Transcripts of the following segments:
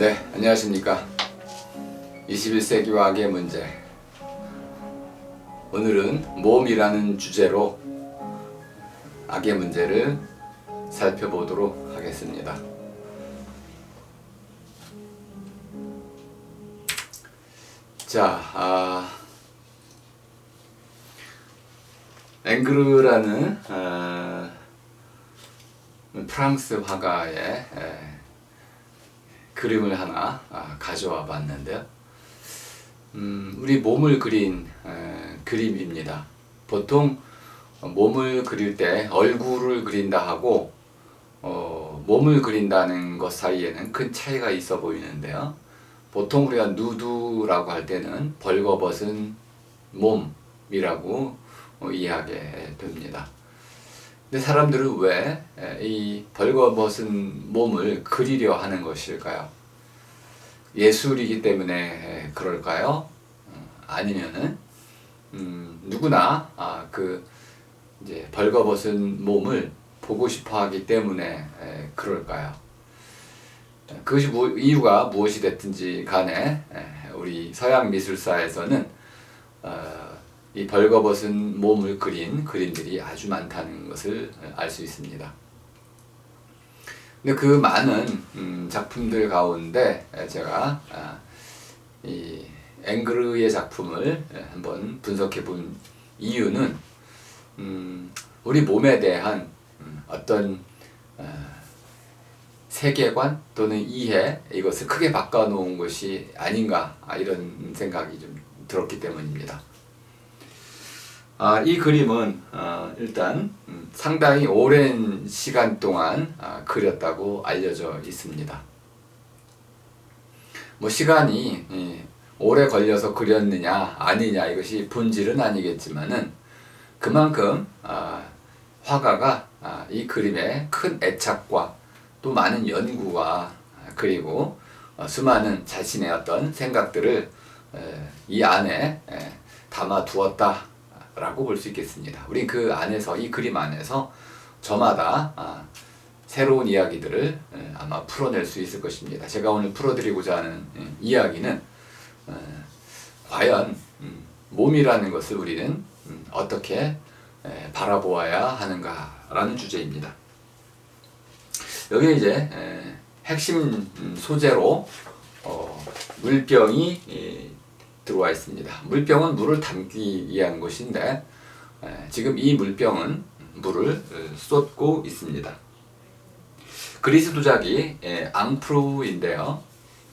네, 안녕하십니까. 21세기와 악의 문제. 오늘은 몸이라는 주제로 악의 문제를 살펴보도록 하겠습니다. 자, 앵그르라는 프랑스 화가의 그림을 하나 가져와 봤는데요. 우리 몸을 그린 그림입니다. 보통 몸을 그릴 때 얼굴을 그린다 하고 몸을 그린다는 것 사이에는 큰 차이가 있어 보이는데요. 보통 우리가 누드라고 할 때는 벌거벗은 몸이라고 이해하게 됩니다. 근데 사람들은 왜 이 벌거벗은 몸을 그리려 하는 것일까요? 예술이기 때문에 그럴까요? 아니면은 누구나 이제 벌거벗은 몸을 보고 싶어하기 때문에 그럴까요? 그것이 이유가 무엇이 됐든지 간에 우리 서양 미술사에서는 이 벌거벗은 몸을 그린 그림들이 아주 많다는 것을 알 수 있습니다. 근데 그 많은 작품들 가운데 제가 이 앵그르의 작품을 한번 분석해 본 이유는 우리 몸에 대한 어떤 세계관 또는 이해, 이것을 크게 바꿔놓은 것이 아닌가 이런 생각이 좀 들었기 때문입니다. 이 그림은 일단 상당히 오랜 시간 동안 그렸다고 알려져 있습니다. 뭐 시간이 오래 걸려서 그렸느냐 아니냐 이것이 본질은 아니겠지만은 그만큼 화가가 이 그림에 큰 애착과 또 많은 연구와 그리고 수많은 자신의 어떤 생각들을 이 안에 담아 두었다 라고 볼 수 있겠습니다. 우린 그 안에서, 이 그림 안에서 저마다 새로운 이야기들을 아마 풀어낼 수 있을 것입니다. 제가 오늘 풀어드리고자 하는 이야기는 과연 몸이라는 것을 우리는 어떻게 바라보아야 하는가라는 주제입니다. 여기에 이제 핵심 소재로 물병이 들어와 있습니다. 물병은 물을 담기 위한 것인데 지금 이 물병은 물을 쏟고 있습니다. 그리스 도자기 앙프루인데요.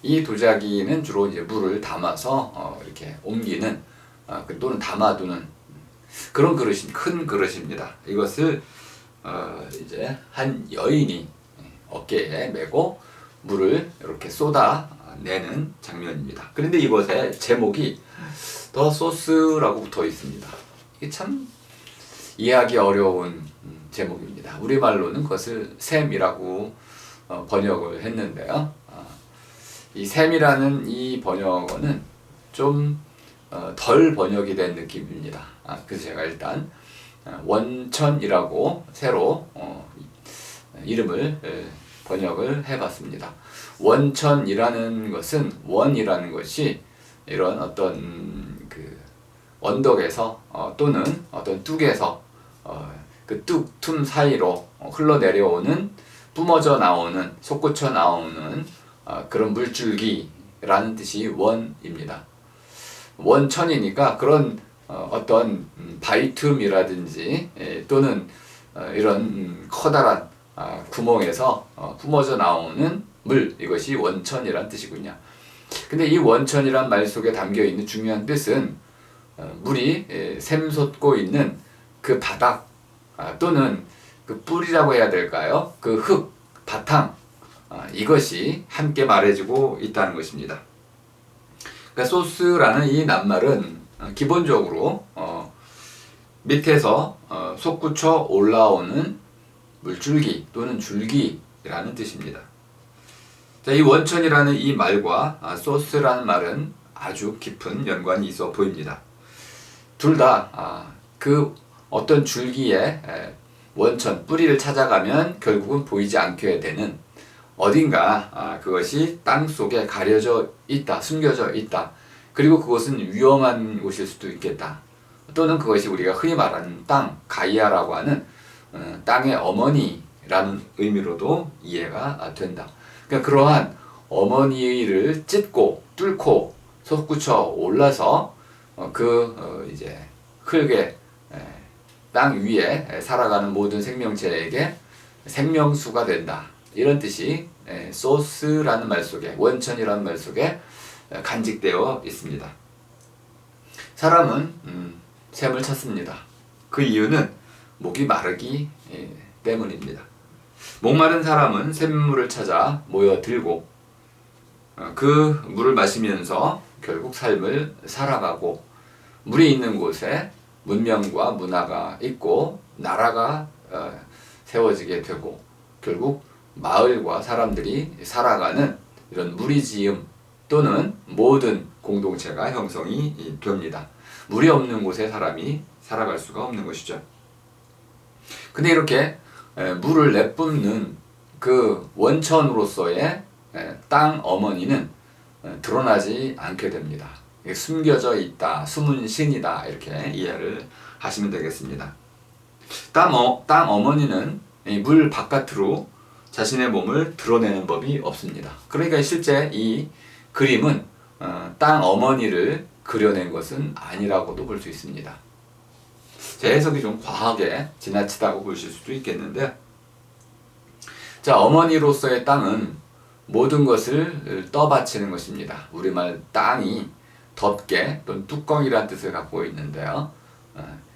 이 도자기는 주로 이제 물을 담아서 이렇게 옮기는 또는 담아두는 그런 그릇이 큰 그릇입니다. 이것을 이제 한 여인이 어깨에 메고 물을 이렇게 쏟아내는 장면입니다. 그런데 이것에 제목이 더 소스라고 붙어 있습니다. 이게 참 이해하기 어려운 제목입니다. 우리말로는 그것을 샘이라고 번역을 했는데요. 이 샘이라는 이 번역어는 좀 덜 번역이 된 느낌입니다. 그래서 제가 일단 원천이라고 새로 이름을 번역을 해봤습니다. 원천이라는 것은 원이라는 것이 이런 어떤 그 언덕에서 또는 어떤 뚝에서 그 뚝 틈 사이로 흘러내려오는 뿜어져 나오는 솟구쳐 나오는 그런 물줄기라는 뜻이 원입니다. 원천이니까 그런 어떤 바위틈이라든지 또는 이런 커다란 구멍에서 뿜어져 나오는 물, 이것이 원천이란 뜻이군요. 근데 이 원천이란 말 속에 담겨 있는 중요한 뜻은 물이 샘솟고 있는 그 바닥 또는 그 뿌리라고 해야 될까요? 그 흙, 바탕, 이것이 함께 말해주고 있다는 것입니다. 그러니까 소스라는 이 낱말은 기본적으로 밑에서 솟구쳐 올라오는 물줄기 또는 줄기라는 뜻입니다. 자, 이 원천이라는 이 말과 소스라는 말은 아주 깊은 연관이 있어 보입니다. 둘 다 그 어떤 줄기의 원천, 뿌리를 찾아가면 결국은 보이지 않게 되는 어딘가 그것이 땅 속에 가려져 있다, 숨겨져 있다. 그리고 그것은 위험한 곳일 수도 있겠다. 또는 그것이 우리가 흔히 말하는 땅, 가이아라고 하는 땅의 어머니라는 의미로도 이해가 된다. 그러니까 그러한 어머니를 찢고 뚫고 솟구쳐 올라서 이제 흙에 땅 위에 살아가는 모든 생명체에게 생명수가 된다. 이런 뜻이 소스라는 말 속에, 원천이라는 말 속에 간직되어 있습니다. 사람은 샘을 찾습니다. 그 이유는 목이 마르기 때문입니다. 목마른 사람은 샘물을 찾아 모여들고 그 물을 마시면서 결국 삶을 살아가고, 물이 있는 곳에 문명과 문화가 있고 나라가 세워지게 되고 결국 마을과 사람들이 살아가는 이런 무리지음 또는 모든 공동체가 형성이 됩니다. 물이 없는 곳에 사람이 살아갈 수가 없는 것이죠. 근데 이렇게 물을 내뿜는 그 원천으로서의 땅 어머니는 드러나지 않게 됩니다. 숨겨져 있다, 숨은 신이다, 이렇게 이해를 하시면 되겠습니다. 땅 어머니는 물 바깥으로 자신의 몸을 드러내는 법이 없습니다. 그러니까 실제 이 그림은 땅 어머니를 그려낸 것은 아니라고도 볼 수 있습니다. 제 해석이 좀 과하게 지나치다고 보실 수도 있겠는데, 자, 어머니로서의 땅은 모든 것을 떠받치는 것입니다. 우리말 땅이 덮개 또는 뚜껑이라는 뜻을 갖고 있는데요.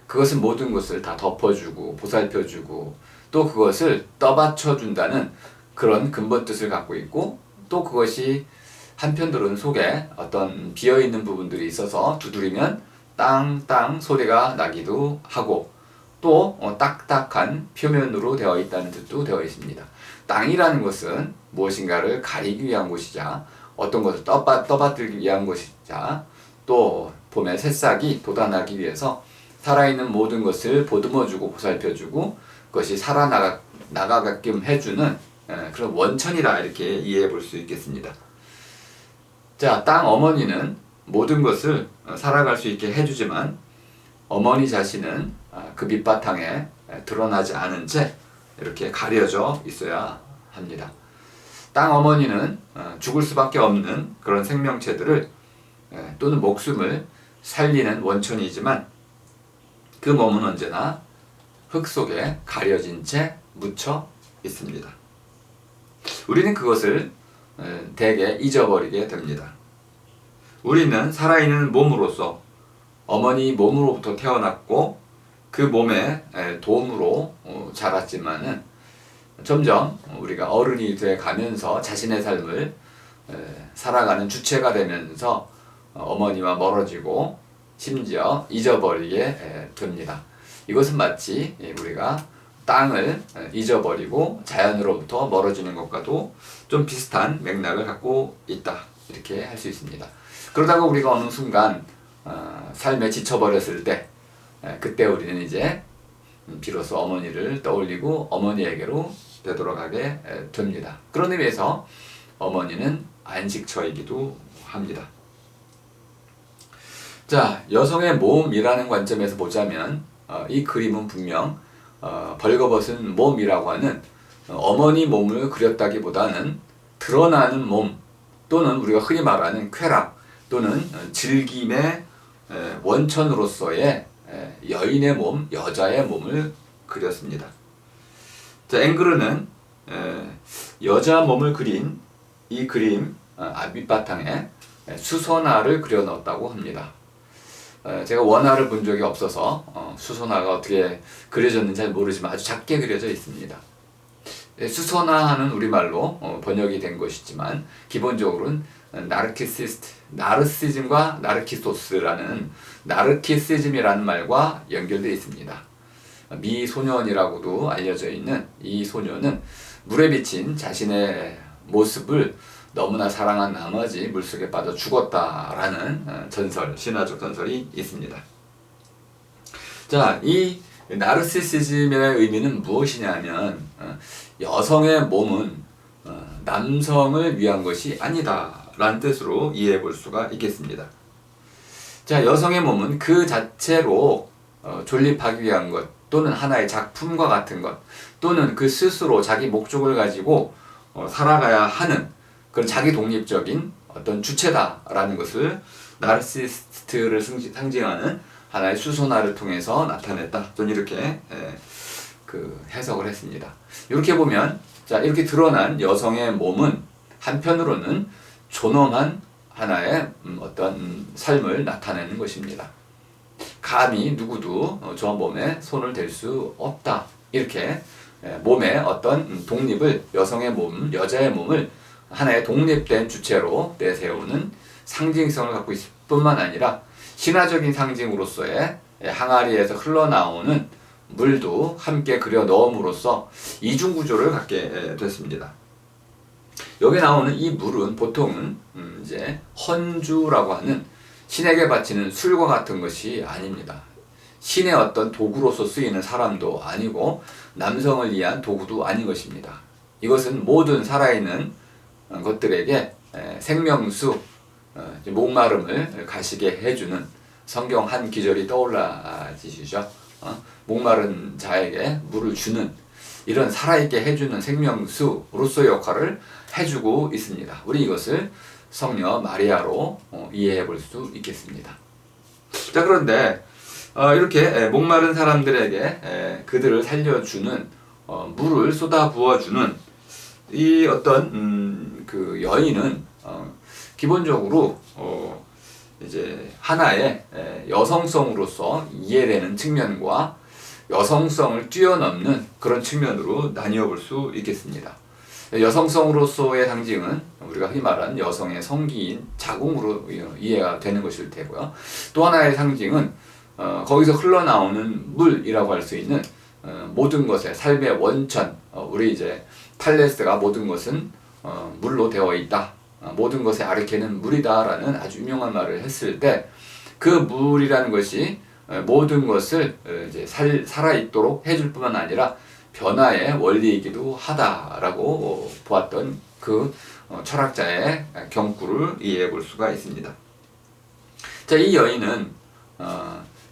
그것은 모든 것을 다 덮어주고 보살펴주고 또 그것을 떠받쳐준다는 그런 근본 뜻을 갖고 있고, 또 그것이 한편으로는 속에 어떤 비어있는 부분들이 있어서 두드리면 땅땅 소리가 나기도 하고, 또 딱딱한 표면으로 되어 있다는 뜻도 되어 있습니다. 땅이라는 것은 무엇인가를 가리기 위한 곳이자 어떤 것을 떠받들기 위한 곳이자 또 봄의 새싹이 돋아나기 위해서 살아있는 모든 것을 보듬어주고 보살펴주고 그것이 살아나가게끔 해주는 그런 원천이라 이렇게 이해해 볼 수 있겠습니다. 자, 땅 어머니는 모든 것을 살아갈 수 있게 해주지만 어머니 자신은 그 밑바탕에 드러나지 않은 채 이렇게 가려져 있어야 합니다. 땅 어머니는 죽을 수밖에 없는 그런 생명체들을 또는 목숨을 살리는 원천이지만 그 몸은 언제나 흙 속에 가려진 채 묻혀 있습니다. 우리는 그것을 대개 잊어버리게 됩니다. 우리는 살아있는 몸으로서 어머니 몸으로부터 태어났고 그 몸의 도움으로 자랐지만은 점점 우리가 어른이 돼 가면서 자신의 삶을 살아가는 주체가 되면서 어머니와 멀어지고 심지어 잊어버리게 됩니다. 이것은 마치 우리가 땅을 잊어버리고 자연으로부터 멀어지는 것과도 좀 비슷한 맥락을 갖고 있다, 이렇게 할 수 있습니다. 그러다가 우리가 어느 순간 삶에 지쳐버렸을 때 그때 우리는 이제 비로소 어머니를 떠올리고 어머니에게로 되돌아가게 됩니다. 그런 의미에서 어머니는 안식처이기도 합니다. 자, 여성의 몸이라는 관점에서 보자면 이 그림은 분명 벌거벗은 몸이라고 하는 어머니 몸을 그렸다기보다는 드러나는 몸 또는 우리가 흔히 말하는 쾌락 또는 즐김의 원천으로서의 여인의 몸, 여자의 몸을 그렸습니다. 자, 앵그르는 여자 몸을 그린 이 그림 밑바탕에 수선화를 그려 넣었다고 합니다. 제가 원화를 본 적이 없어서 수선화가 어떻게 그려졌는지 잘 모르지만 아주 작게 그려져 있습니다. 수선화는 우리말로 번역이 된 것이지만 기본적으로는 나르시즘과 나르키소스라는 나르키시즘이라는 말과 연결되어 있습니다. 미소년이라고도 알려져 있는 이 소녀는 물에 비친 자신의 모습을 너무나 사랑한 나머지 물속에 빠져 죽었다라는 신화적 전설이 있습니다. 자, 이 나르시시즘의 의미는 무엇이냐면 여성의 몸은 남성을 위한 것이 아니다 라는 뜻으로 이해해 볼 수가 있겠습니다. 자, 여성의 몸은 그 자체로 존립하기 위한 것 또는 하나의 작품과 같은 것 또는 그 스스로 자기 목적을 가지고 살아가야 하는 그런 자기 독립적인 어떤 주체다라는 것을 나르시시스트를 상징하는 하나의 수소나를 통해서 나타냈다. 저는 이렇게 해석을 했습니다. 이렇게 보면 자, 이렇게 드러난 여성의 몸은 한편으로는 존엄한 하나의 어떤 삶을 나타내는 것입니다. 감히 누구도 저 몸에 손을 댈 수 없다. 이렇게 몸의 어떤 독립을 여성의 몸, 여자의 몸을 하나의 독립된 주체로 내세우는 상징성을 갖고 있을 뿐만 아니라 신화적인 상징으로서의 항아리에서 흘러나오는 물도 함께 그려 넣음으로써 이중 구조를 갖게 됐습니다. 여기 나오는 이 물은 보통은 이제 헌주라고 하는 신에게 바치는 술과 같은 것이 아닙니다. 신의 어떤 도구로서 쓰이는 사람도 아니고 남성을 위한 도구도 아닌 것입니다. 이것은 모든 살아있는 것들에게 생명수, 목마름을 가시게 해주는 성경 한 기절이 떠올라지시죠. 목마른 자에게 물을 주는 이런 살아있게 해주는 생명수로서의 역할을 해주고 있습니다. 우리 이것을 성녀 마리아로 이해해 볼 수 있겠습니다. 자, 그런데 이렇게 목마른 사람들에게 그들을 살려주는 물을 쏟아 부어주는 이 어떤 그 여인은 기본적으로 이제 하나의 여성성으로서 이해되는 측면과 여성성을 뛰어넘는 그런 측면으로 나뉘어 볼 수 있겠습니다. 여성성으로서의 상징은 우리가 흔히 말하는 여성의 성기인 자궁으로 이해가 되는 것일 테고요. 또 하나의 상징은 거기서 흘러나오는 물이라고 할 수 있는 모든 것의 삶의 원천, 우리 이제 탈레스가 모든 것은 물로 되어 있다. 모든 것에 아르케는 물이다라는 아주 유명한 말을 했을 때 그 물이라는 것이 모든 것을 이제 살아있도록 해줄 뿐만 아니라 변화의 원리이기도 하다라고 보았던 그 철학자의 경구를 이해해 볼 수가 있습니다. 자, 이 여인은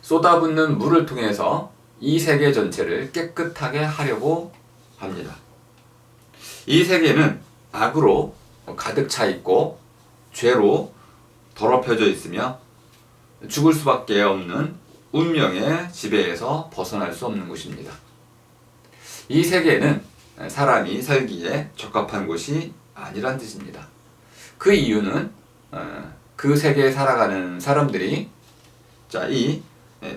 쏟아붓는 물을 통해서 이 세계 전체를 깨끗하게 하려고 합니다. 이 세계는 악으로 가득 차 있고 죄로 더럽혀져 있으며 죽을 수밖에 없는 운명의 지배에서 벗어날 수 없는 곳입니다. 이 세계는 사람이 살기에 적합한 곳이 아니란 뜻입니다. 그 이유는 그 세계에 살아가는 사람들이 이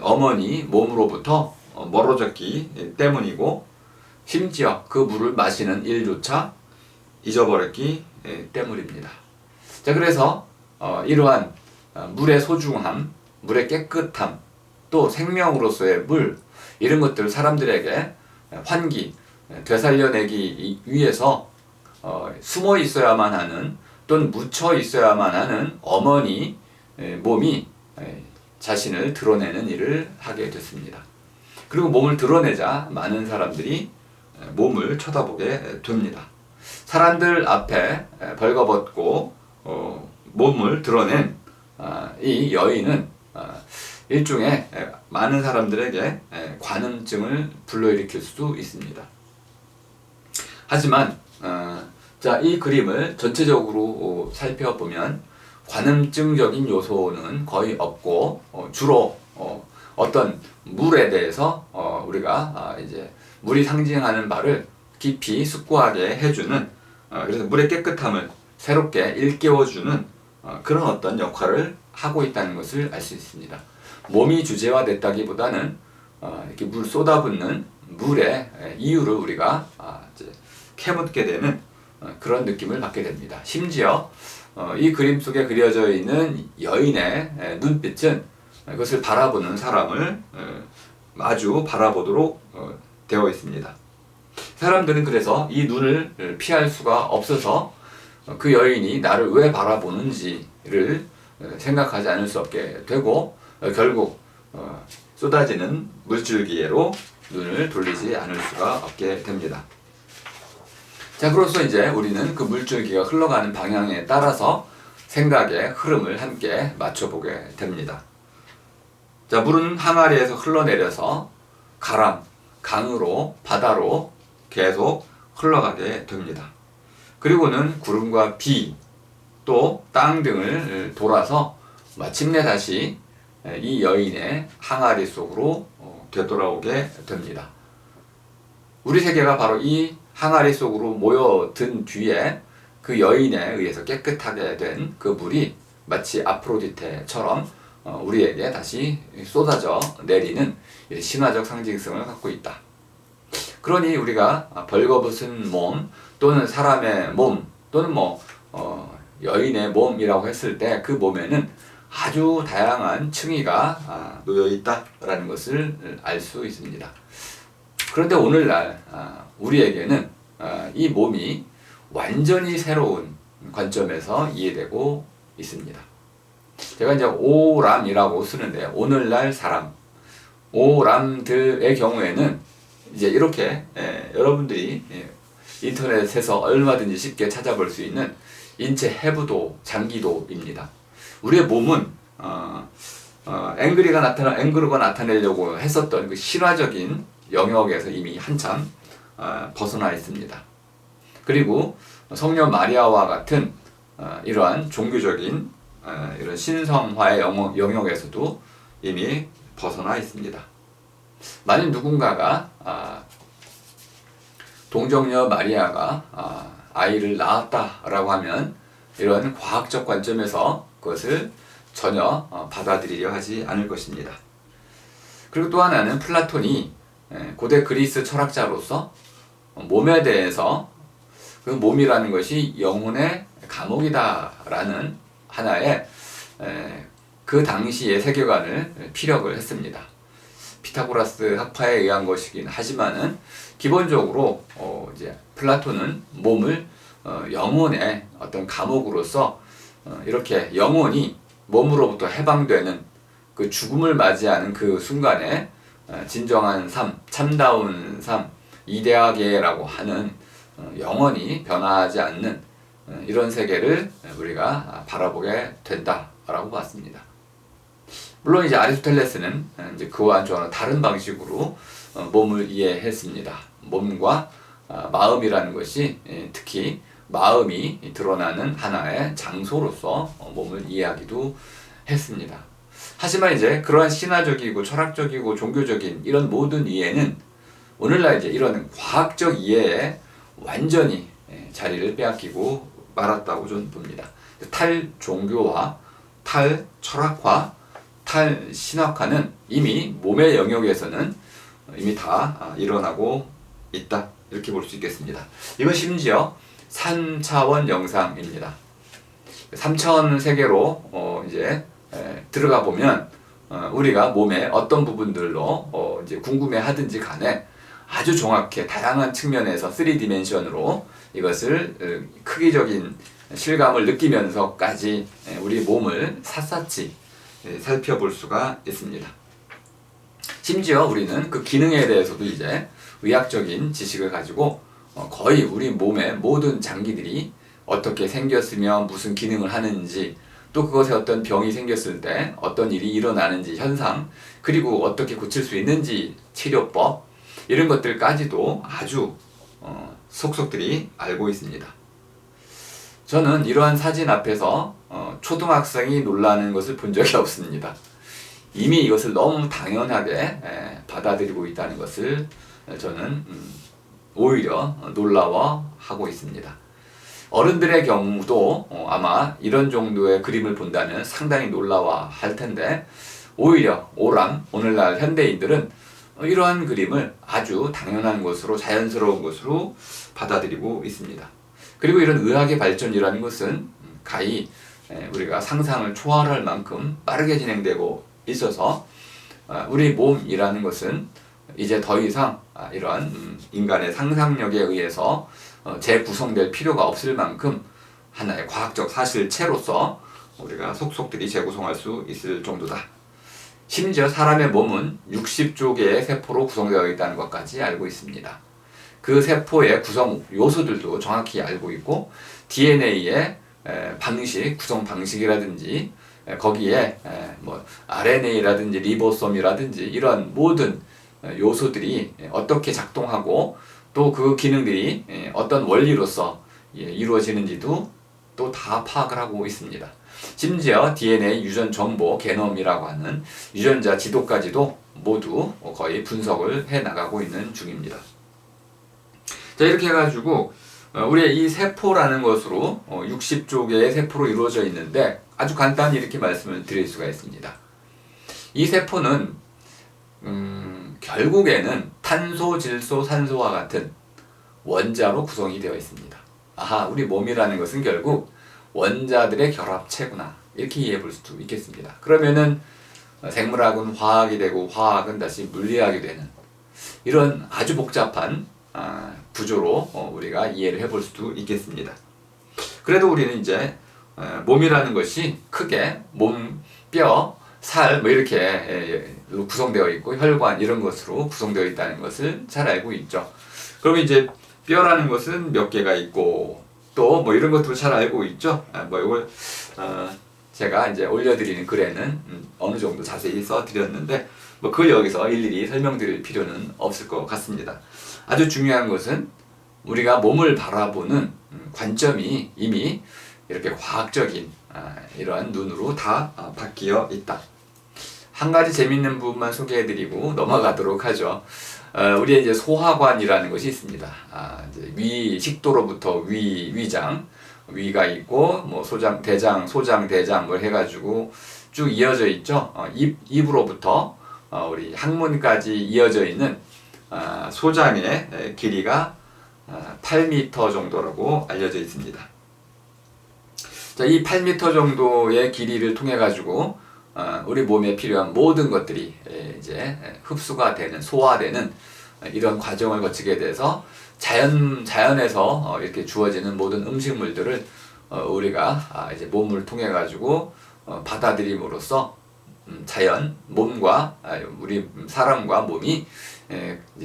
어머니 몸으로부터 멀어졌기 때문이고 심지어 그 물을 마시는 일조차 잊어버렸기 때문입니다. 자, 그래서 이러한 물의 소중함, 물의 깨끗함, 또 생명으로서의 물 이런 것들을 사람들에게 환기, 되살려내기 위해서 숨어 있어야만 하는 또는 묻혀 있어야만 하는 어머니 몸이 자신을 드러내는 일을 하게 됐습니다. 그리고 몸을 드러내자 많은 사람들이 몸을 쳐다보게 됩니다. 사람들 앞에 벌거벗고 몸을 드러낸 이 여인은 일종의 많은 사람들에게 관음증을 불러일으킬 수도 있습니다. 하지만 이 그림을 전체적으로 살펴보면 관음증적인 요소는 거의 없고 주로 어떤 물에 대해서 우리가 이제 물이 상징하는 바를 깊이 숙고하게 해주는 그래서 물의 깨끗함을 새롭게 일깨워주는 그런 어떤 역할을 하고 있다는 것을 알 수 있습니다. 몸이 주제화됐다기보다는 이렇게 물 쏟아붓는 물의 이유를 우리가 이제 캐묻게 되는 그런 느낌을 받게 됩니다. 심지어 이 그림 속에 그려져 있는 여인의 눈빛은 그것을 바라보는 사람을 마주 바라보도록 되어 있습니다. 사람들은 그래서 이 눈을 피할 수가 없어서 그 여인이 나를 왜 바라보는지를 생각하지 않을 수 없게 되고 결국 쏟아지는 물줄기로 눈을 돌리지 않을 수가 없게 됩니다. 자, 그로써 이제 우리는 그 물줄기가 흘러가는 방향에 따라서 생각의 흐름을 함께 맞춰보게 됩니다. 자, 물은 항아리에서 흘러내려서 강으로, 바다로 계속 흘러가게 됩니다. 그리고는 구름과 비, 또 땅 등을 돌아서 마침내 다시 이 여인의 항아리 속으로 되돌아오게 됩니다. 우리 세계가 바로 이 항아리 속으로 모여든 뒤에 그 여인에 의해서 깨끗하게 된 그 물이 마치 아프로디테처럼 우리에게 다시 쏟아져 내리는 신화적 상징성을 갖고 있다. 그러니 우리가 벌거벗은 몸 또는 사람의 몸 또는 여인의 몸이라고 했을 때 그 몸에는 아주 다양한 층위가 놓여 있다라는 것을 알 수 있습니다. 그런데 오늘날 우리에게는 이 몸이 완전히 새로운 관점에서 이해되고 있습니다. 제가 이제 오람이라고 쓰는데 오늘날 사람, 오람들의 경우에는 이제 이렇게 여러분들이 인터넷에서 얼마든지 쉽게 찾아볼 수 있는 인체 해부도, 장기도입니다. 우리의 몸은 앵그르가 나타내려고 했었던 그 신화적인 영역에서 이미 한참 벗어나 있습니다. 그리고 성녀 마리아와 같은 이러한 종교적인 이런 신성화의 영역에서도 이미 벗어나 있습니다. 만약 누군가가 동정녀 마리아가 아이를 낳았다라고 하면 이런 과학적 관점에서 그것을 전혀 받아들이려 하지 않을 것입니다. 그리고 또 하나는 플라톤이 고대 그리스 철학자로서 몸에 대해서 그 몸이라는 것이 영혼의 감옥이다라는 하나의 그 당시의 세계관을 피력을 했습니다. 피타고라스 학파에 의한 것이긴 하지만은 기본적으로 이제 플라톤은 몸을 영혼의 어떤 감옥으로서 이렇게 영혼이 몸으로부터 해방되는 그 죽음을 맞이하는 그 순간에 진정한 삶, 참다운 삶, 이데아계라고 하는 영원히 변화하지 않는 이런 세계를 우리가 바라보게 된다라고 봤습니다. 물론 이제 아리스토텔레스는 이제 그와 저는 다른 방식으로 몸을 이해했습니다. 몸과 마음이라는 것이 특히 마음이 드러나는 하나의 장소로서 몸을 이해하기도 했습니다. 하지만 이제 그러한 신화적이고 철학적이고 종교적인 이런 모든 이해는 오늘날 이제 이런 과학적 이해에 완전히 자리를 빼앗기고 말았다고 저는 봅니다. 탈종교와 탈철학화, 탈신학화는 이미 몸의 영역에서는 이미 다 일어나고 있다. 이렇게 볼 수 있겠습니다. 이건 심지어 3차원 영상입니다. 3차원 세계로 이제 들어가 보면 우리가 몸의 어떤 부분들로 이제 궁금해 하든지 간에 아주 정확히 다양한 측면에서 3디멘션으로 이것을 크기적인 실감을 느끼면서까지 우리 몸을 샅샅이 살펴볼 수가 있습니다. 심지어 우리는 그 기능에 대해서도 이제 의학적인 지식을 가지고 거의 우리 몸의 모든 장기들이 어떻게 생겼으며 무슨 기능을 하는지 또 그것에 어떤 병이 생겼을 때 어떤 일이 일어나는지 현상 그리고 어떻게 고칠 수 있는지 치료법 이런 것들까지도 아주 속속들이 알고 있습니다. 저는 이러한 사진 앞에서 초등학생이 놀라는 것을 본 적이 없습니다. 이미 이것을 너무 당연하게 받아들이고 있다는 것을 저는 오히려 놀라워하고 있습니다. 어른들의 경우도 아마 이런 정도의 그림을 본다면 상당히 놀라워할 텐데 오히려 오늘날 현대인들은 이러한 그림을 아주 당연한 것으로 자연스러운 것으로 받아들이고 있습니다. 그리고 이런 의학의 발전이라는 것은 가히 우리가 상상을 초월할 만큼 빠르게 진행되고 있어서 우리 몸이라는 것은 이제 더 이상 이러한 인간의 상상력에 의해서 재구성될 필요가 없을 만큼 하나의 과학적 사실체로서 우리가 속속들이 재구성할 수 있을 정도다. 심지어 사람의 몸은 60조 개의 세포로 구성되어 있다는 것까지 알고 있습니다. 그 세포의 구성 요소들도 정확히 알고 있고 DNA의 방식, 구성 방식이라든지 거기에 뭐 RNA라든지 리보솜이라든지 이런 모든 요소들이 어떻게 작동하고 또 그 기능들이 어떤 원리로서 이루어지는지도 또 다 파악을 하고 있습니다. 심지어 DNA 유전 정보 게놈이라고 하는 유전자 지도까지도 모두 거의 분석을 해 나가고 있는 중입니다. 자, 이렇게 해가지고 우리의 이 세포라는 것으로 60조 개의 세포로 이루어져 있는데 아주 간단히 이렇게 말씀을 드릴 수가 있습니다. 이 세포는 결국에는 탄소, 질소, 산소와 같은 원자로 구성이 되어 있습니다. 아하, 우리 몸이라는 것은 결국 원자들의 결합체구나, 이렇게 이해해 볼 수도 있겠습니다. 그러면은 생물학은 화학이 되고 화학은 다시 물리학이 되는 이런 아주 복잡한 구조로 우리가 이해를 해 볼 수도 있겠습니다. 그래도 우리는 이제 몸이라는 것이 크게 몸, 뼈, 살 뭐 이렇게 구성되어 있고 혈관 이런 것으로 구성되어 있다는 것을 잘 알고 있죠. 그럼 이제 뼈라는 것은 몇 개가 있고 또 뭐 이런 것들을 잘 알고 있죠. 뭐 이걸 제가 이제 올려드리는 글에는 어느 정도 자세히 써드렸는데 뭐 그걸 여기서 일일이 설명드릴 필요는 없을 것 같습니다. 아주 중요한 것은 우리가 몸을 바라보는 관점이 이미 이렇게 과학적인 이러한 눈으로 다 바뀌어 있다. 한 가지 재밌는 부분만 소개해드리고 넘어가도록 하죠. 우리의 이제 소화관이라는 것이 있습니다. 이제 식도로부터 위장, 위가 있고 뭐 소장, 대장, 소장, 대장 뭐 해가지고 쭉 이어져 있죠. 입으로부터 우리 항문까지 이어져 있는 소장의 길이가 8m 정도라고 알려져 있습니다. 자, 이 8m 정도의 길이를 통해 가지고 우리 몸에 필요한 모든 것들이 이제 흡수가 되는, 소화되는 이런 과정을 거치게 돼서 자연에서 이렇게 주어지는 모든 음식물들을 우리가 이제 몸을 통해 가지고 받아들임으로써 자연, 몸과 우리 사람과 몸이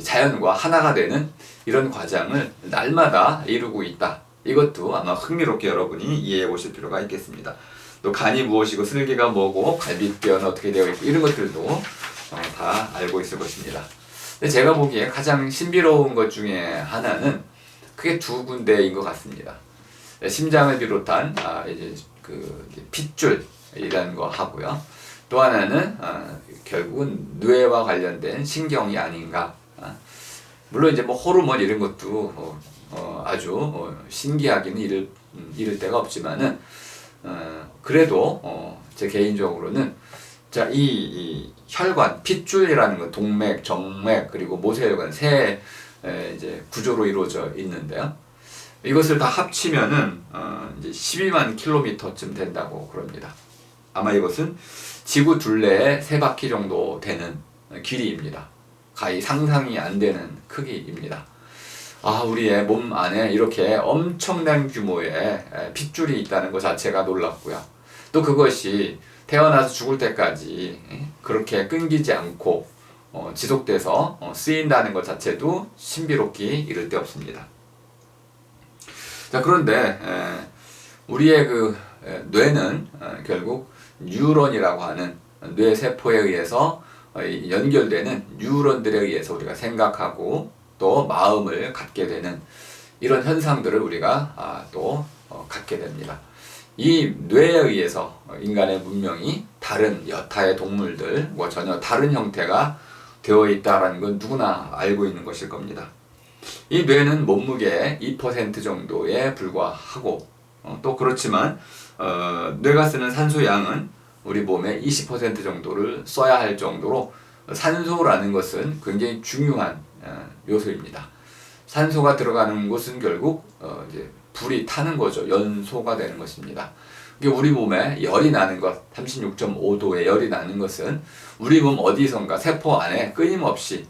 자연과 하나가 되는 이런 과정을 날마다 이루고 있다. 이것도 아마 흥미롭게 여러분이 이해해 보실 필요가 있겠습니다. 또 간이 무엇이고 슬개가 뭐고 갈비뼈는 어떻게 되어 있고 이런 것들도 다 알고 있을 것입니다. 근데 제가 보기에 가장 신비로운 것 중에 하나는 크게 두 군데인 것 같습니다. 심장을 비롯한 이제 그 핏줄이라는 거 하고요. 또 하나는 결국은 뇌와 관련된 신경이 아닌가. 물론 이제 뭐 호르몬 이런 것도 아주 신기하기는 이를 데가 없지만은 그래도 제 개인적으로는 자, 이 혈관, 핏줄이라는 건 동맥, 정맥 그리고 모세혈관 세 이제 구조로 이루어져 있는데요. 이것을 다 합치면은 이제 12만 킬로미터쯤 된다고 그럽니다. 아마 이것은 지구 둘레의 3바퀴 정도 되는 길이입니다. 가히 상상이 안 되는 크기입니다. 우리의 몸 안에 이렇게 엄청난 규모의 핏줄이 있다는 것 자체가 놀랍고요. 또 그것이 태어나서 죽을 때까지 그렇게 끊기지 않고 지속돼서 쓰인다는 것 자체도 신비롭기 이를 데 없습니다. 자, 그런데 우리의 그 뇌는 결국 뉴런이라고 하는 뇌세포에 의해서 연결되는 뉴런들에 의해서 우리가 생각하고 또 마음을 갖게 되는 이런 현상들을 우리가 또 갖게 됩니다. 이 뇌에 의해서 인간의 문명이 다른 여타의 동물들과 전혀 다른 형태가 되어 있다는 건 누구나 알고 있는 것일 겁니다. 이 뇌는 몸무게의 2% 정도에 불과하고 또 그렇지만 뇌가 쓰는 산소 양은 우리 몸의 20% 정도를 써야 할 정도로 산소라는 것은 굉장히 중요한 요소입니다. 산소가 들어가는 곳은 결국 이제 불이 타는 거죠. 연소가 되는 것입니다. 우리 몸에 열이 나는 것, 36.5도의 열이 나는 것은 우리 몸 어디선가 세포 안에 끊임없이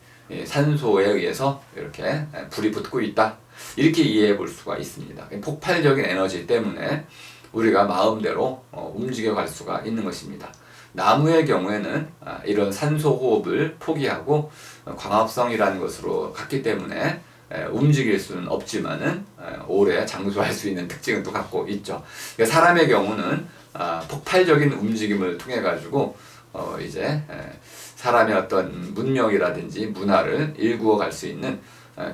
산소에 의해서 이렇게 불이 붙고 있다. 이렇게 이해해 볼 수가 있습니다. 폭발적인 에너지 때문에 우리가 마음대로 움직여 갈 수가 있는 것입니다. 나무의 경우에는 이런 산소 호흡을 포기하고 광합성이라는 것으로 갔기 때문에 움직일 수는 없지만은 오래 장수할 수 있는 특징은 또 갖고 있죠. 그러니까 사람의 경우는 폭발적인 움직임을 통해 가지고 이제 사람의 어떤 문명이라든지 문화를 일구어 갈 수 있는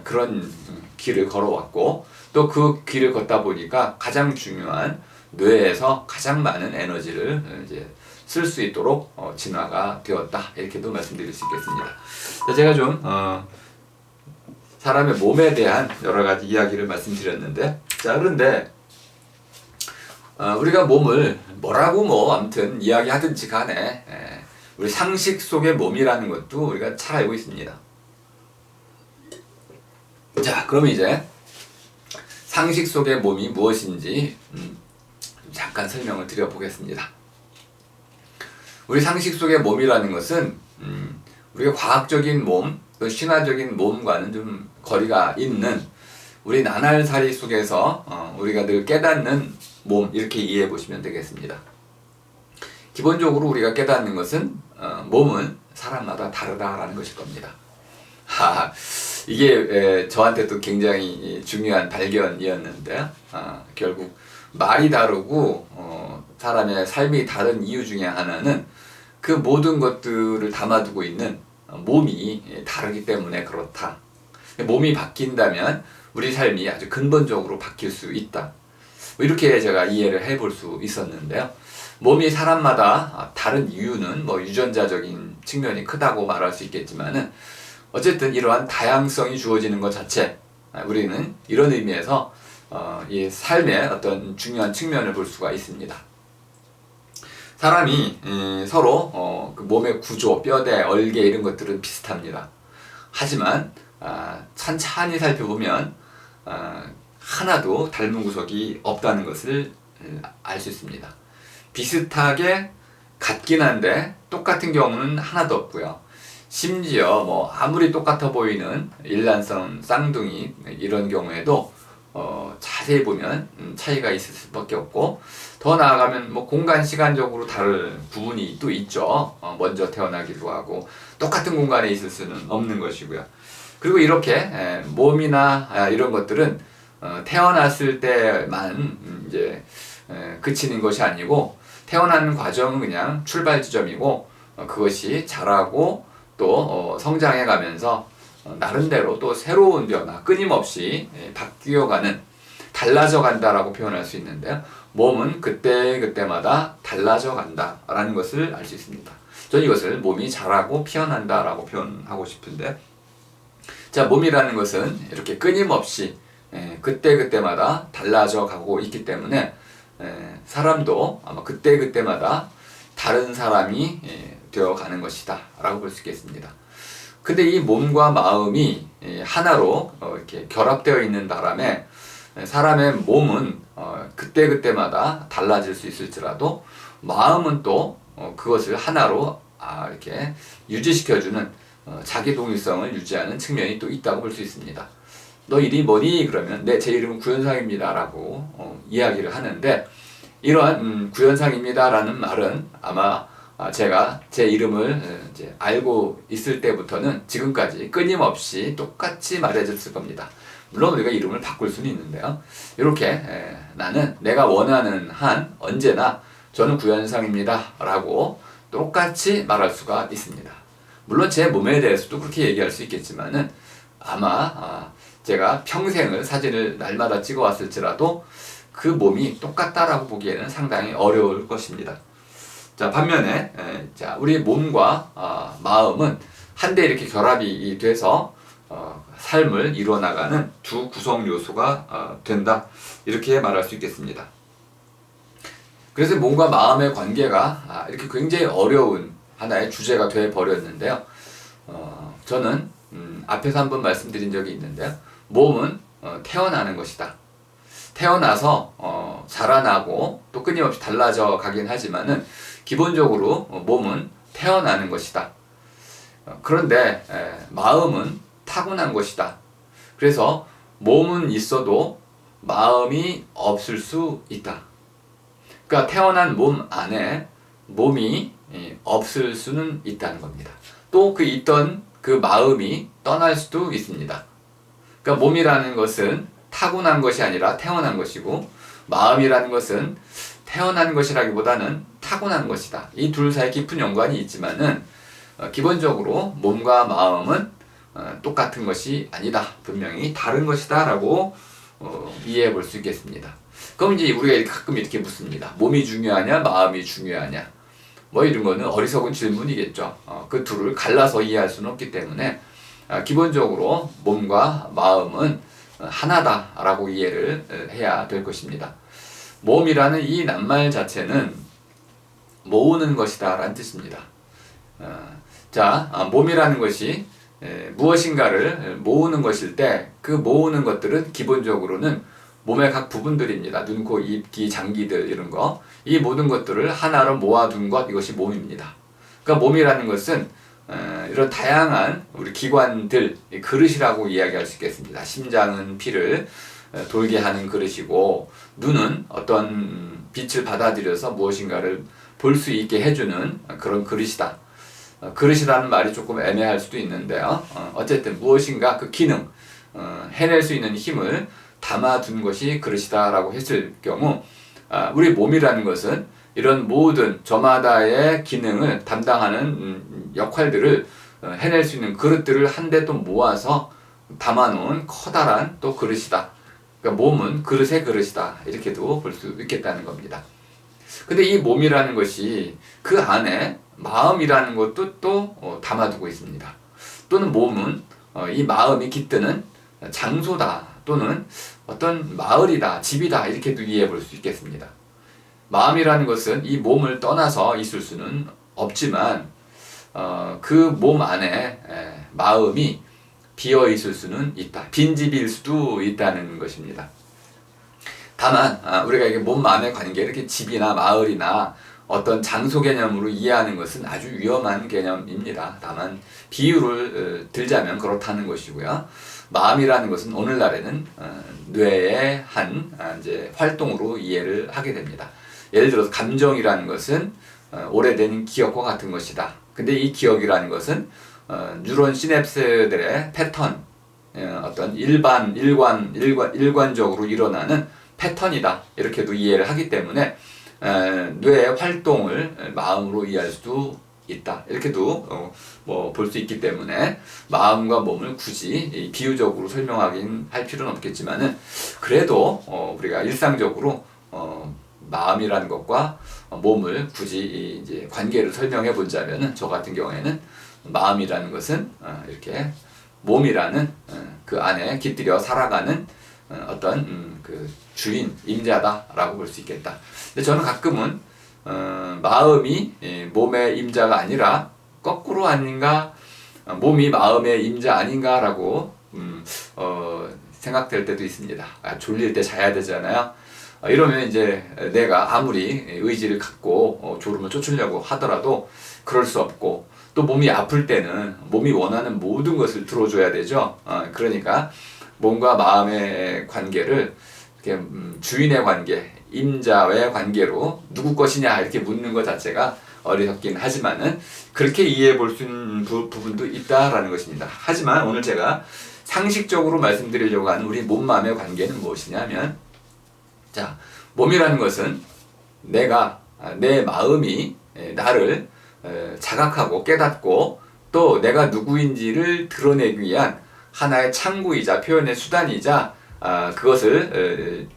그런 길을 걸어왔고, 또 그 길을 걷다 보니까 가장 중요한 뇌에서 가장 많은 에너지를 이제 쓸 수 있도록 진화가 되었다, 이렇게도 말씀드릴 수 있겠습니다. 제가 좀 사람의 몸에 대한 여러 가지 이야기를 말씀드렸는데, 자, 그런데 우리가 몸을 뭐라고 아무튼 이야기하든지 간에 우리 상식 속의 몸이라는 것도 우리가 잘 알고 있습니다. 자, 그럼 이제 상식 속의 몸이 무엇인지 잠깐 설명을 드려보겠습니다. 우리 상식 속의 몸이라는 것은 우리가 과학적인 몸, 또 신화적인 몸과는 좀 거리가 있는 우리 나날살이 속에서 우리가 늘 깨닫는 몸, 이렇게 이해해 보시면 되겠습니다. 기본적으로 우리가 깨닫는 것은 몸은 사람마다 다르다라는 것일 겁니다. 이게 저한테도 굉장히 중요한 발견이었는데요. 결국 말이 다르고 사람의 삶이 다른 이유 중에 하나는 그 모든 것들을 담아두고 있는 몸이 다르기 때문에 그렇다. 몸이 바뀐다면 우리 삶이 아주 근본적으로 바뀔 수 있다. 이렇게 제가 이해를 해볼 수 있었는데요. 몸이 사람마다 다른 이유는 유전자적인 측면이 크다고 말할 수 있겠지만은, 어쨌든 이러한 다양성이 주어지는 것 자체, 우리는 이런 의미에서 이 삶의 어떤 중요한 측면을 볼 수가 있습니다. 사람이 서로 그 몸의 구조, 뼈대, 얼개 이런 것들은 비슷합니다. 하지만 천천히 살펴보면 하나도 닮은 구석이 없다는 것을 알 수 있습니다. 비슷하게 같긴 한데 똑같은 경우는 하나도 없고요. 심지어 아무리 똑같아 보이는 일란성 쌍둥이 이런 경우에도 자세히 보면 차이가 있을 수밖에 없고, 더 나아가면 공간 시간적으로 다른 부분이 또 있죠. 먼저 태어나기도 하고 똑같은 공간에 있을 수는 없는 것이고요. 그리고 이렇게 몸이나 이런 것들은 태어났을 때만 이제 그치는 것이 아니고, 태어나는 과정은 그냥 출발 지점이고, 그것이 자라고 또 성장해 가면서 나름대로 또 새로운 변화, 끊임없이 바뀌어가는, 달라져 간다라고 표현할 수 있는데요. 몸은 그때그때마다 달라져 간다라는 것을 알 수 있습니다. 저는 이것을 몸이 자라고 피어난다라고 표현하고 싶은데, 자, 몸이라는 것은 이렇게 끊임없이 그때그때마다 달라져 가고 있기 때문에 사람도 아마 그때그때마다 다른 사람이 되어가는 것이다 라고 볼 수 있겠습니다. 근데 이 몸과 마음이 하나로 이렇게 결합되어 있는 바람에 사람의 몸은 그때그때마다 달라질 수 있을지라도, 마음은 또 그것을 하나로 이렇게 유지시켜주는 자기 동일성을 유지하는 측면이 또 있다고 볼 수 있습니다. 너 이름이 뭐니? 그러면 제 이름은 구현상입니다 라고 이야기를 하는데, 이러한 구현상입니다 라는 말은 아마 제가 제 이름을 이제 알고 있을 때부터는 지금까지 끊임없이 똑같이 말해줬을 겁니다. 물론 우리가 이름을 바꿀 수는 있는데요. 이렇게 나는 내가 원하는 한 언제나 저는 구현상입니다 라고 똑같이 말할 수가 있습니다. 물론 제 몸에 대해서도 그렇게 얘기할 수 있겠지만은, 아마 제가 평생을 사진을 날마다 찍어 왔을지라도 그 몸이 똑같다라고 보기에는 상당히 어려울 것입니다. 자, 반면에 우리 몸과 마음은 한데 이렇게 결합이 돼서 삶을 이루어나가는 두 구성 요소가 된다, 이렇게 말할 수 있겠습니다. 그래서 몸과 마음의 관계가 이렇게 굉장히 어려운 하나의 주제가 돼 버렸는데요. 저는 앞에서 한번 말씀드린 적이 있는데요. 몸은 태어나는 것이다. 태어나서 자라나고 또 끊임없이 달라져 가긴 하지만은 기본적으로 몸은 태어나는 것이다. 그런데 마음은 타고난 것이다. 그래서 몸은 있어도 마음이 없을 수 있다. 그러니까 태어난 몸 안에 몸이 없을 수는 있다는 겁니다. 또 있던 그 마음이 떠날 수도 있습니다. 그러니까 몸이라는 것은 타고난 것이 아니라 태어난 것이고, 마음이라는 것은 태어난 것이라기보다는 타고난 것이다. 이 둘 사이 깊은 연관이 있지만은 기본적으로 몸과 마음은 똑같은 것이 아니다. 분명히 다른 것이다 라고 이해해 볼 수 있겠습니다. 그럼 이제 우리가 가끔 이렇게 묻습니다. 몸이 중요하냐 마음이 중요하냐, 뭐 이런 거는 어리석은 질문이겠죠. 그 둘을 갈라서 이해할 수는 없기 때문에 기본적으로 몸과 마음은 하나다라고 이해를 해야 될 것입니다. 몸이라는 이 낱말 자체는 모으는 것이다 라는 뜻입니다. 몸이라는 것이 무엇인가를 모으는 것일 때 그 모으는 것들은 기본적으로는 몸의 각 부분들입니다. 눈, 코, 입, 귀, 장기들 이런 거. 이 모든 것들을 하나로 모아둔 것, 이것이 몸입니다. 그러니까 몸이라는 것은 이런 다양한 우리 기관들, 그릇이라고 이야기할 수 있겠습니다. 심장은 피를 돌게 하는 그릇이고, 눈은 어떤 빛을 받아들여서 무엇인가를 볼 수 있게 해주는 그런 그릇이다. 그릇이라는 말이 조금 애매할 수도 있는데요. 어쨌든 무엇인가 그 기능, 해낼 수 있는 힘을 담아둔 것이 그릇이다 라고 했을 경우, 우리 몸이라는 것은 이런 모든 저마다의 기능을 담당하는 역할들을 해낼 수 있는 그릇들을 한데 또 모아서 담아놓은 커다란 또 그릇이다. 그러니까 몸은 그릇의 그릇이다. 이렇게도 볼 수 있겠다는 겁니다. 근데 이 몸이라는 것이 그 안에 마음이라는 것도 또 담아두고 있습니다. 또는 몸은 이 마음이 깃드는 장소다, 또는 어떤 마을이다, 집이다, 이렇게도 이해해 볼 수 있겠습니다. 마음이라는 것은 이 몸을 떠나서 있을 수는 없지만 그 몸 안에 마음이 비어 있을 수는 있다. 빈집일 수도 있다는 것입니다. 다만 우리가 이게 몸 마음의 관계를 이렇게 집이나 마을이나 어떤 장소 개념으로 이해하는 것은 아주 위험한 개념입니다. 다만 비유를 들자면 그렇다는 것이고요. 마음이라는 것은 오늘날에는 뇌의 한 이제 활동으로 이해를 하게 됩니다. 예를 들어서 감정이라는 것은 오래된 기억과 같은 것이다. 근데 이 기억이라는 것은 뉴런 시냅스들의 패턴, 어떤 일관적으로 일어나는 패턴이다. 이렇게도 이해를 하기 때문에 뇌의 활동을 마음으로 이해할 수도 있다. 이렇게도 볼 수 있기 때문에 마음과 몸을 굳이 비유적으로 설명하긴 할 필요는 없겠지만은, 그래도 우리가 일상적으로 마음이라는 것과 몸을 굳이 이제 관계를 설명해 보자면은, 저 같은 경우에는 마음이라는 것은 이렇게 몸이라는 그 안에 깃들여 살아가는 어떤 그 주인, 임자다라고 볼 수 있겠다. 근데 저는 가끔은 마음이 몸의 임자가 아니라 거꾸로 아닌가, 몸이 마음의 임자 아닌가라고 생각될 때도 있습니다. 졸릴 때 자야 되잖아요. 이러면 이제 내가 아무리 의지를 갖고 졸음을 쫓으려고 하더라도 그럴 수 없고, 또 몸이 아플 때는 몸이 원하는 모든 것을 들어줘야 되죠. 그러니까 몸과 마음의 관계를 이렇게 주인의 관계, 임자의 관계로 누구 것이냐 이렇게 묻는 것 자체가 어리석긴 하지만은 그렇게 이해해 볼 수 있는 부분도 있다라는 것입니다. 하지만 오늘 제가 상식적으로 말씀드리려고 하는 우리 몸, 마음의 관계는 무엇이냐면, 몸이라는 것은 내 마음이 나를 자각하고 깨닫고 또 내가 누구인지를 드러내기 위한 하나의 창구이자 표현의 수단이자 그것을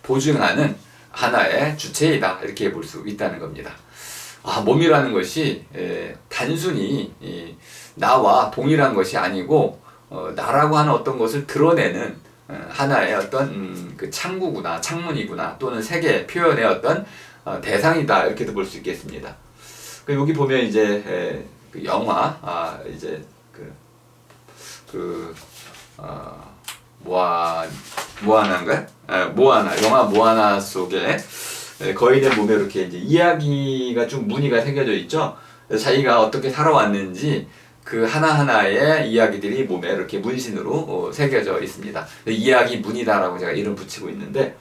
보증하는 하나의 주체이다. 이렇게 볼 수 있다는 겁니다. 몸이라는 것이 단순히 나와 동일한 것이 아니고 나라고 하는 어떤 것을 드러내는 하나의 어떤 그 창구구나, 창문이구나, 또는 세계 표현의 어떤 대상이다. 이렇게도 볼 수 있겠습니다. 여기 보면 이제 그 영화 이제 모아나인가요? 모아나, 영화 모아나 속에 거인의 몸에 이렇게 이제 이야기가 좀 무늬가 새겨져 있죠. 자기가 어떻게 살아왔는지 그 하나하나의 이야기들이 몸에 이렇게 문신으로 새겨져 있습니다. 이야기 문이다라고 제가 이름 붙이고 있는데,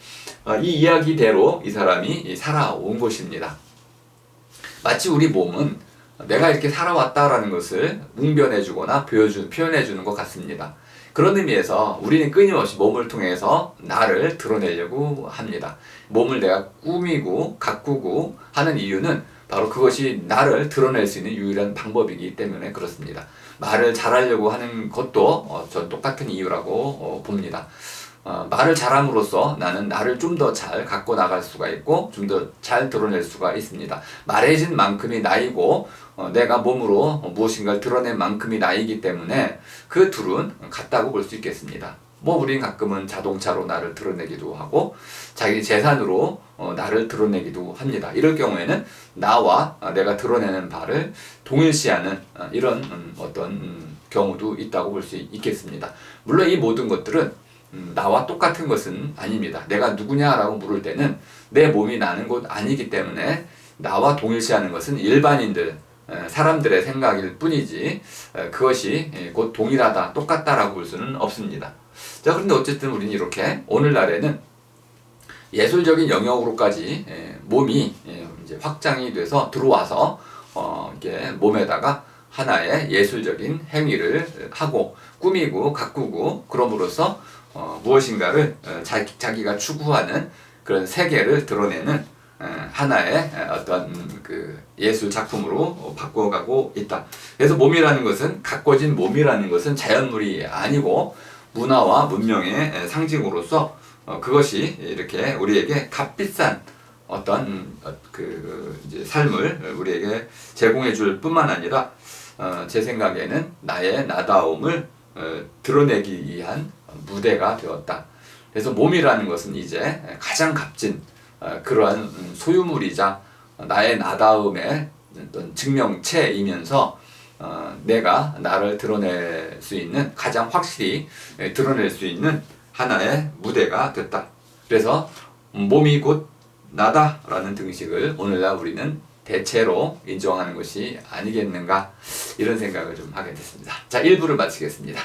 이 이야기대로 이 사람이 살아온 것입니다. 마치 우리 몸은 내가 이렇게 살아왔다라는 것을 웅변해주거나 표현해주는 것 같습니다. 그런 의미에서 우리는 끊임없이 몸을 통해서 나를 드러내려고 합니다. 몸을 내가 꾸미고 가꾸고 하는 이유는 바로 그것이 나를 드러낼 수 있는 유일한 방법이기 때문에 그렇습니다. 말을 잘하려고 하는 것도 전 똑같은 이유라고 봅니다. 말을 잘함으로써 나는 나를 좀 더 잘 갖고 나갈 수가 있고 좀 더 잘 드러낼 수가 있습니다. 말해진 만큼이 나이고 내가 몸으로 무엇인가를 드러낸 만큼이 나이기 때문에 그 둘은 같다고 볼 수 있겠습니다. 뭐 우린 가끔은 자동차로 나를 드러내기도 하고 자기 재산으로 나를 드러내기도 합니다. 이럴 경우에는 나와 내가 드러내는 바를 동일시하는 이런 어떤 경우도 있다고 볼 수 있겠습니다. 물론 이 모든 것들은 나와 똑같은 것은 아닙니다. 내가 누구냐라고 물을 때는 내 몸이 나는 것 아니기 때문에 나와 동일시하는 것은 일반인들, 사람들의 생각일 뿐이지 그것이 곧 동일하다, 똑같다라고 볼 수는 없습니다. 자, 그런데 어쨌든 우리는 이렇게 오늘날에는 예술적인 영역으로까지 몸이 이제 확장이 돼서 들어와서 이게 몸에다가 하나의 예술적인 행위를 하고 꾸미고 가꾸고 그럼으로써 무엇인가를 자기가 추구하는 그런 세계를 드러내는 하나의 어떤 그 예술 작품으로 바꿔가고 있다. 그래서 몸이라는 것은 가꿔진 몸이라는 것은 자연물이 아니고 문화와 문명의 상징으로서 그것이 이렇게 우리에게 값비싼 어떤 그 이제 삶을 우리에게 제공해 줄 뿐만 아니라 제 생각에는 나의 나다움을 드러내기 위한 무대가 되었다. 그래서 몸이라는 것은 이제 가장 값진 그러한 소유물이자 나의 나다움의 어떤 증명체이면서 내가 나를 드러낼 수 있는 가장 확실히 드러낼 수 있는 하나의 무대가 됐다. 그래서 몸이 곧 나다라는 등식을 오늘날 우리는 대체로 인정하는 것이 아니겠는가 이런 생각을 좀 하게 됐습니다. 자, 1부를 마치겠습니다.